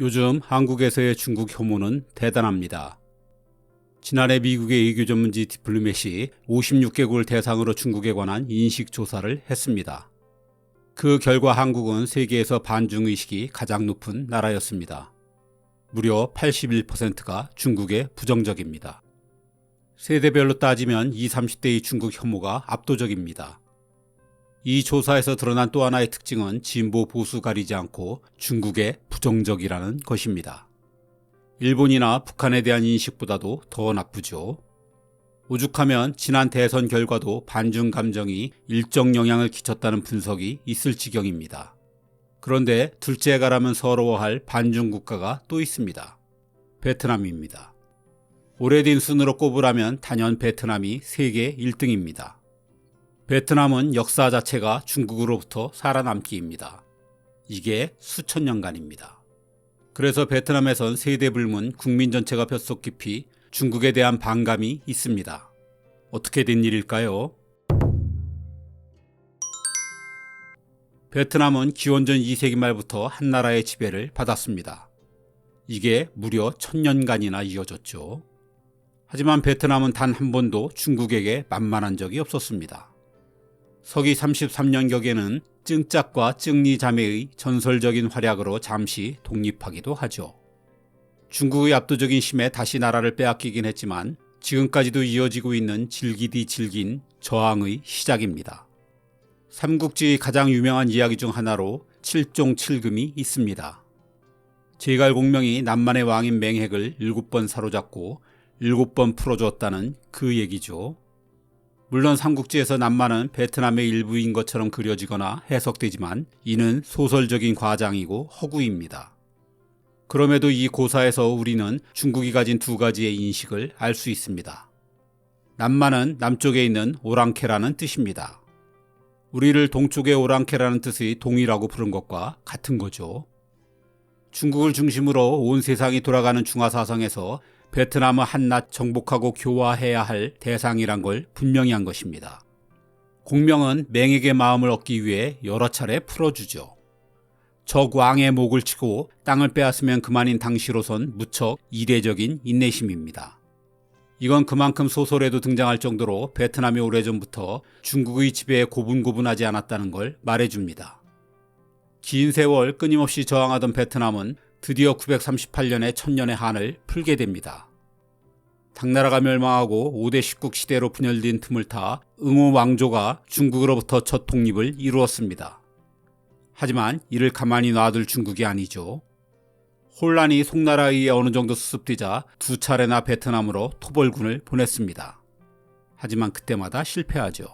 요즘 한국에서의 중국 혐오는 대단합니다. 지난해 미국의 외교 전문지 디플로맷이 56개국을 대상으로 중국에 관한 인식조사를 했습니다. 그 결과 한국은 세계에서 반중의식이 가장 높은 나라였습니다. 무려 81%가 중국에 부정적입니다. 세대별로 따지면 20, 30대의 중국 혐오가 압도적입니다. 이 조사에서 드러난 또 하나의 특징은 진보 보수 가리지 않고 중국에 부정적이라는 것입니다. 일본이나 북한에 대한 인식보다도 더 나쁘죠. 오죽하면 지난 대선 결과도 반중 감정이 일정 영향을 끼쳤다는 분석이 있을 지경입니다. 그런데 둘째 가라면 서러워할 반중 국가가 또 있습니다. 베트남입니다. 오래된 순으로 꼽으라면 단연 베트남이 세계 1등입니다. 베트남은 역사 자체가 중국으로부터 살아남기입니다. 이게 수천 년간입니다. 그래서 베트남에선 세대 불문 국민 전체가 뼛속 깊이 중국에 대한 반감이 있습니다. 어떻게 된 일일까요? 베트남은 기원전 2세기 말부터 한나라의 지배를 받았습니다. 이게 무려 1000년간이나 이어졌죠. 하지만 베트남은 단 한 번도 중국에게 만만한 적이 없었습니다. 서기 33년경에는 증짝과 증리 자매의 전설적인 활약으로 잠시 독립하기도 하죠. 중국의 압도적인 힘에 다시 나라를 빼앗기긴 했지만 지금까지도 이어지고 있는 질기디 질긴 저항의 시작입니다. 삼국지의 가장 유명한 이야기 중 하나로 칠종칠금이 있습니다. 제갈공명이 남만의 왕인 맹핵을 7번 사로잡고 7번 풀어주었다는 그 얘기죠. 물론 삼국지에서 남만은 베트남의 일부인 것처럼 그려지거나 해석되지만 이는 소설적인 과장이고 허구입니다. 그럼에도 이 고사에서 우리는 중국이 가진 두 가지의 인식을 알 수 있습니다. 남만은 남쪽에 있는 오랑캐라는 뜻입니다. 우리를 동쪽의 오랑캐라는 뜻의 동이라고 부른 것과 같은 거죠. 중국을 중심으로 온 세상이 돌아가는 중화사상에서 베트남은 한낱 정복하고 교화해야 할 대상이란 걸 분명히 한 것입니다. 공명은 맹에게 마음을 얻기 위해 여러 차례 풀어주죠. 적 왕의 목을 치고 땅을 빼앗으면 그만인 당시로선 무척 이례적인 인내심입니다. 이건 그만큼 소설에도 등장할 정도로 베트남이 오래전부터 중국의 지배에 고분고분하지 않았다는 걸 말해줍니다. 긴 세월 끊임없이 저항하던 베트남은 드디어 938년에 천년의 한을 풀게 됩니다. 당나라가 멸망하고 5대 십국 시대로 분열된 틈을 타 응호 왕조가 중국으로부터 첫 독립을 이루었습니다. 하지만 이를 가만히 놔둘 중국이 아니죠. 혼란이 송나라에 의해 어느 정도 수습되자 두 차례나 베트남으로 토벌군을 보냈습니다. 하지만 그때마다 실패하죠.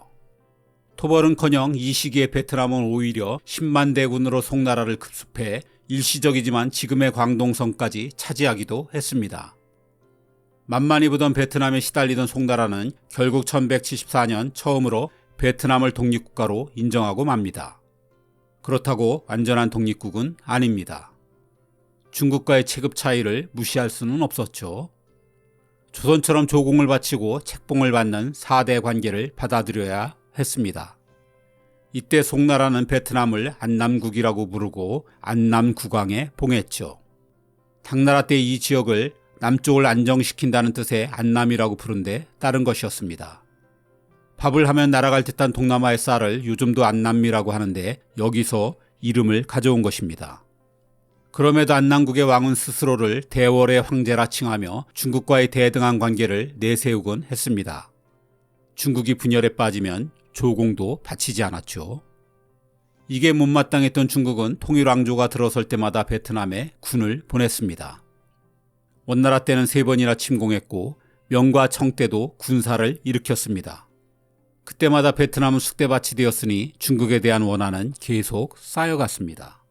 토벌은커녕 이 시기에 베트남은 오히려 10만 대군으로 송나라를 급습해 일시적이지만 지금의 광동성까지 차지하기도 했습니다. 만만히 보던 베트남에 시달리던 송나라는 결국 1174년 처음으로 베트남을 독립국가로 인정하고 맙니다. 그렇다고 완전한 독립국은 아닙니다. 중국과의 체급 차이를 무시할 수는 없었죠. 조선처럼 조공을 바치고 책봉을 받는 4대 관계를 받아들여야 했습니다. 이때 송나라는 베트남을 안남국이라고 부르고 안남국왕에 봉했죠. 당나라 때 이 지역을 남쪽을 안정시킨다는 뜻의 안남이라고 부른데 따른 것이었습니다. 밥을 하면 날아갈 듯한 동남아의 쌀을 요즘도 안남이라고 하는데 여기서 이름을 가져온 것입니다. 그럼에도 안남국의 왕은 스스로를 대월의 황제라 칭하며 중국과의 대등한 관계를 내세우곤 했습니다. 중국이 분열에 빠지면 조공도 바치지 않았죠. 이게 못마땅했던 중국은 통일왕조가 들어설 때마다 베트남에 군을 보냈습니다. 원나라 때는 3번이나 침공했고 명과 청 때도 군사를 일으켰습니다. 그때마다 베트남은 쑥대밭이 되었으니 중국에 대한 원한은 계속 쌓여갔습니다.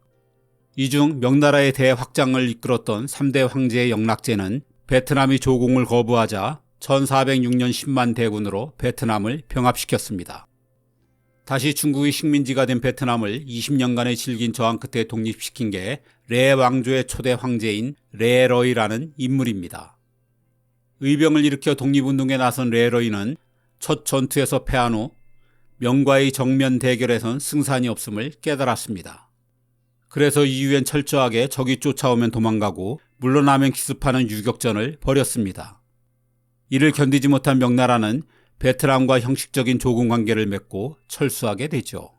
이 중 명나라의 대확장을 이끌었던 3대 황제의 영락제는 베트남이 조공을 거부하자 1406년 10만 대군으로 베트남을 병합시켰습니다. 다시 중국의 식민지가 된 베트남을 20년간의 질긴 저항 끝에 독립시킨 게 레 왕조의 초대 황제인 레러이라는 인물입니다. 의병을 일으켜 독립운동에 나선 레러이는 첫 전투에서 패한 후 명과의 정면 대결에선 승산이 없음을 깨달았습니다. 그래서 이후엔 철저하게 적이 쫓아오면 도망가고 물러나면 기습하는 유격전을 벌였습니다. 이를 견디지 못한 명나라는 베트남과 형식적인 조공 관계를 맺고 철수하게 되죠.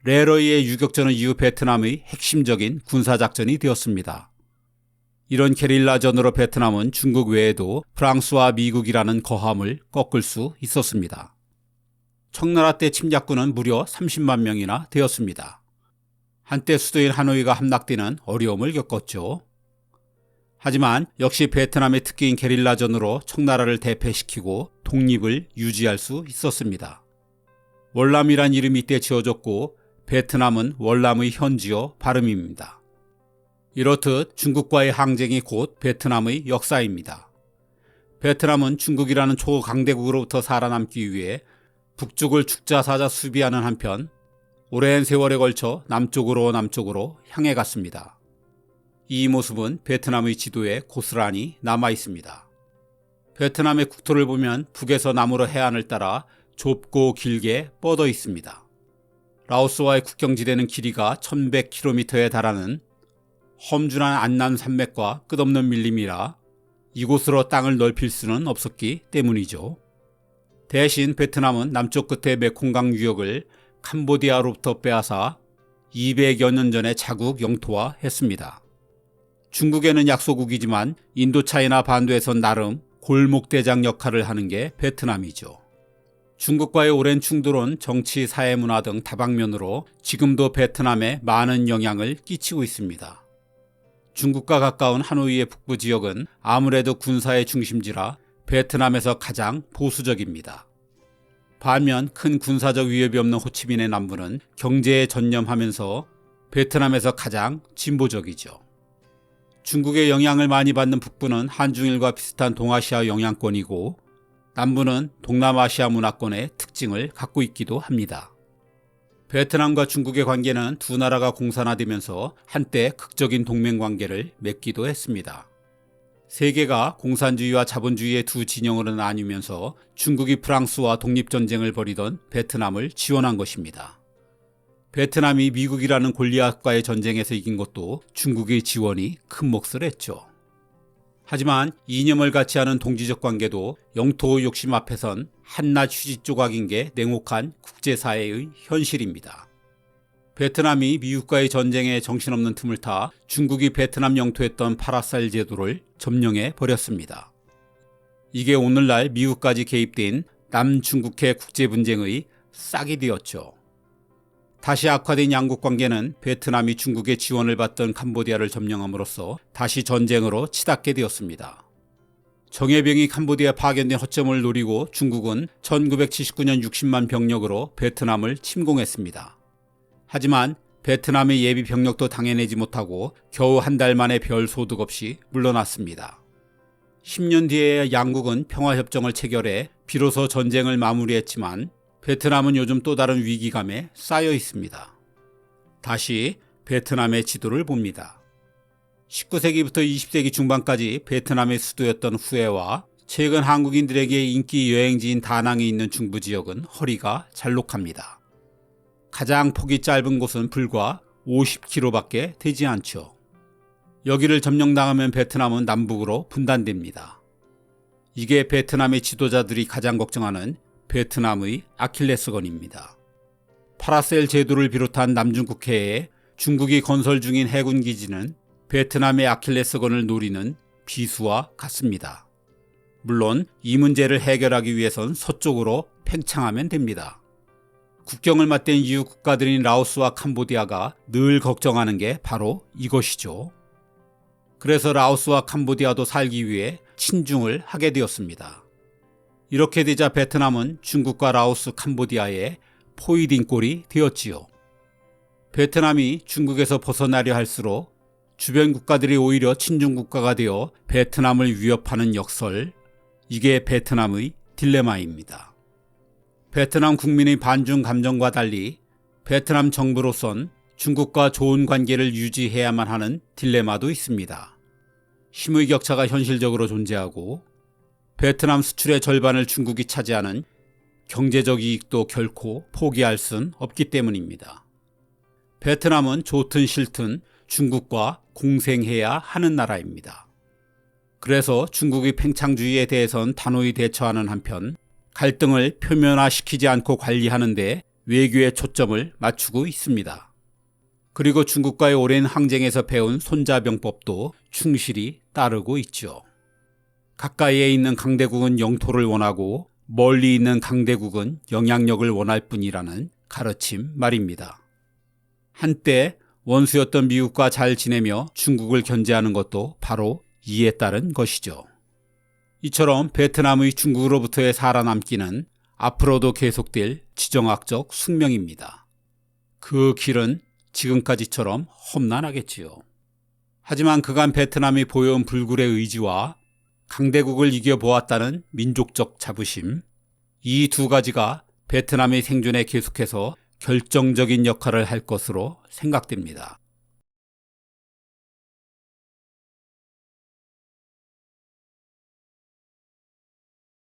레러이의 유격전은 이후 베트남의 핵심적인 군사작전이 되었습니다. 이런 게릴라전으로 베트남은 중국 외에도 프랑스와 미국이라는 거함을 꺾을 수 있었습니다. 청나라 때 침략군은 무려 30만 명이나 되었습니다. 한때 수도인 하노이가 함락되는 어려움을 겪었죠. 하지만 역시 베트남의 특기인 게릴라전으로 청나라를 대패시키고 독립을 유지할 수 있었습니다. 월남이란 이름이 이때 지어졌고 베트남은 월남의 현지어 발음입니다. 이렇듯 중국과의 항쟁이 곧 베트남의 역사입니다. 베트남은 중국이라는 초강대국으로부터 살아남기 위해 북쪽을 축자사자 수비하는 한편 오랜 세월에 걸쳐 남쪽으로 향해 갔습니다. 이 모습은 베트남의 지도에 고스란히 남아 있습니다. 베트남의 국토를 보면 북에서 남으로 해안을 따라 좁고 길게 뻗어 있습니다. 라오스와의 국경지대는 길이가 1100km에 달하는 험준한 안남 산맥과 끝없는 밀림이라 이곳으로 땅을 넓힐 수는 없었기 때문이죠. 대신 베트남은 남쪽 끝의 메콩강 유역을 캄보디아로부터 빼앗아 200여 년 전에 자국 영토화했습니다. 중국에는 약소국이지만 인도차이나 반도에선 나름 골목대장 역할을 하는 게 베트남이죠. 중국과의 오랜 충돌은 정치, 사회, 문화 등 다방면으로 지금도 베트남에 많은 영향을 끼치고 있습니다. 중국과 가까운 하노이의 북부 지역은 아무래도 군사의 중심지라 베트남에서 가장 보수적입니다. 반면 큰 군사적 위협이 없는 호치민의 남부는 경제에 전념하면서 베트남에서 가장 진보적이죠. 중국의 영향을 많이 받는 북부는 한중일과 비슷한 동아시아 영향권이고 남부는 동남아시아 문화권의 특징을 갖고 있기도 합니다. 베트남과 중국의 관계는 두 나라가 공산화되면서 한때 극적인 동맹관계를 맺기도 했습니다. 세계가 공산주의와 자본주의의 두 진영으로 나뉘면서 중국이 프랑스와 독립전쟁을 벌이던 베트남을 지원한 것입니다. 베트남이 미국이라는 골리앗과의 전쟁에서 이긴 것도 중국의 지원이 큰 몫을 했죠. 하지만 이념을 같이 하는 동지적 관계도 영토 욕심 앞에선 한낱 휴지 조각인 게 냉혹한 국제사회의 현실입니다. 베트남이 미국과의 전쟁에 정신없는 틈을 타 중국이 베트남 영토했던 파라사일 제도를 점령해 버렸습니다. 이게 오늘날 미국까지 개입된 남중국해 국제분쟁의 싹이 되었죠. 다시 악화된 양국 관계는 베트남이 중국의 지원을 받던 캄보디아를 점령함으로써 다시 전쟁으로 치닫게 되었습니다. 정예병이 캄보디아 파견된 허점을 노리고 중국은 1979년 60만 병력으로 베트남을 침공했습니다. 하지만 베트남의 예비 병력도 당해내지 못하고 겨우 한 달 만에 별 소득 없이 물러났습니다. 10년 뒤에 양국은 평화협정을 체결해 비로소 전쟁을 마무리했지만 베트남은 요즘 또 다른 위기감에 쌓여 있습니다. 다시 베트남의 지도를 봅니다. 19세기부터 20세기 중반까지 베트남의 수도였던 후에와 최근 한국인들에게 인기 여행지인 다낭에 있는 중부 지역은 허리가 잘록합니다. 가장 폭이 짧은 곳은 불과 50km밖에 되지 않죠. 여기를 점령당하면 베트남은 남북으로 분단됩니다. 이게 베트남의 지도자들이 가장 걱정하는 베트남의 아킬레스건입니다. 파라셀 제도를 비롯한 남중국해에 중국이 건설 중인 해군 기지는 베트남의 아킬레스건을 노리는 비수와 같습니다. 물론 이 문제를 해결하기 위해선 서쪽으로 팽창하면 됩니다. 국경을 맞댄 이웃 국가들인 라오스와 캄보디아가 늘 걱정하는 게 바로 이것이죠. 그래서 라오스와 캄보디아도 살기 위해 친중을 하게 되었습니다. 이렇게 되자 베트남은 중국과 라오스, 캄보디아의 포위된 꼴이 되었지요. 베트남이 중국에서 벗어나려 할수록 주변 국가들이 오히려 친중 국가가 되어 베트남을 위협하는 역설, 이게 베트남의 딜레마입니다. 베트남 국민의 반중 감정과 달리 베트남 정부로선 중국과 좋은 관계를 유지해야만 하는 딜레마도 있습니다. 힘의 격차가 현실적으로 존재하고 베트남 수출의 절반을 중국이 차지하는 경제적 이익도 결코 포기할 순 없기 때문입니다. 베트남은 좋든 싫든 중국과 공생해야 하는 나라입니다. 그래서 중국의 팽창주의에 대해선 단호히 대처하는 한편 갈등을 표면화시키지 않고 관리하는 데 외교의 초점을 맞추고 있습니다. 그리고 중국과의 오랜 항쟁에서 배운 손자병법도 충실히 따르고 있죠. 가까이에 있는 강대국은 영토를 원하고 멀리 있는 강대국은 영향력을 원할 뿐이라는 가르침 말입니다. 한때 원수였던 미국과 잘 지내며 중국을 견제하는 것도 바로 이에 따른 것이죠. 이처럼 베트남의 중국으로부터의 살아남기는 앞으로도 계속될 지정학적 숙명입니다. 그 길은 지금까지처럼 험난하겠지요. 하지만 그간 베트남이 보여온 불굴의 의지와 강대국을 이겨보았다는 민족적 자부심, 이 두 가지가 베트남의 생존에 계속해서 결정적인 역할을 할 것으로 생각됩니다.